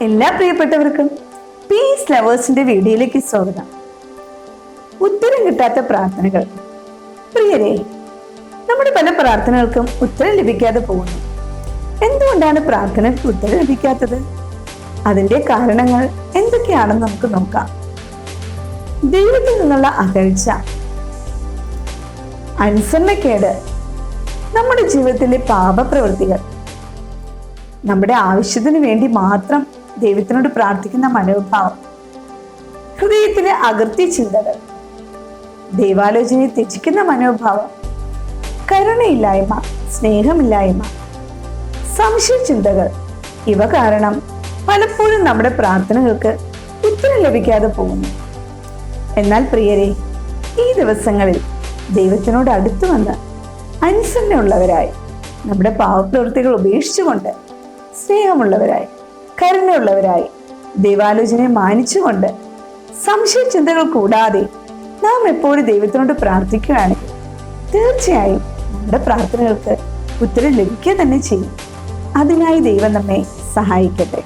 എല്ലാ പ്രിയപ്പെട്ടവർക്കും പീസ് ലവേഴ്സിന്റെ വീഡിയോയിലേക്ക് സ്വാഗതം. ഉത്തരം കിട്ടാത്ത പ്രാർത്ഥനകൾ. പ്രിയരെ, നമ്മുടെ പല പ്രാർത്ഥനകൾക്കും ഉത്തരം ലഭിക്കാതെ പോകുന്നു. എന്തുകൊണ്ടാണ് പ്രാർത്ഥനയ്ക്ക് ഉത്തരം ലഭിക്കാത്തത്? അതിന്റെ കാരണങ്ങൾ എന്തൊക്കെയാണെന്ന് നമുക്ക് നോക്കാം. ദൈവത്തിൽ നിന്നുള്ള അകൽച്ച, അനുസരണക്കേട്, നമ്മുടെ ജീവിതത്തിലെ പാപപ്രവൃത്തികൾ, നമ്മുടെ ആവശ്യത്തിന് വേണ്ടി മാത്രം ദൈവത്തിനോട് പ്രാർത്ഥിക്കുന്ന മനോഭാവം, ഹൃദയത്തിലെ അകൃത്യ ചിന്തകൾ, ദൈവാലോചനയെ ത്യജിക്കുന്ന മനോഭാവം, കരുണയില്ലായ്മ, സ്നേഹമില്ലായ്മ, സംശയ ചിന്തകൾ, ഇവ കാരണം പലപ്പോഴും നമ്മുടെ പ്രാർത്ഥനകൾക്ക് ഉത്തരം ലഭിക്കാതെ പോകുന്നു. എന്നാൽ പ്രിയരെ, ഈ ദിവസങ്ങളിൽ ദൈവത്തിനോട് അടുത്തു വന്ന് അനുസരണയുള്ളവരായി, നമ്മുടെ പാവപ്രവൃത്തികൾ ഉപേക്ഷിച്ചുകൊണ്ട് സ്നേഹമുള്ളവരായി, കരുണയുള്ളവരായി, ദൈവാലോചനയെ മാനിച്ചുകൊണ്ട്, സംശയ ചിന്തകൾ കൂടാതെ നാം എപ്പോഴും ദൈവത്തിനോട് പ്രാർത്ഥിക്കുകയാണെങ്കിൽ തീർച്ചയായും നമ്മുടെ പ്രാർത്ഥനകൾക്ക് ഉത്തരം ലഭിക്കുക തന്നെ ചെയ്യും. അതിനായി ദൈവം നമ്മെ സഹായിക്കട്ടെ.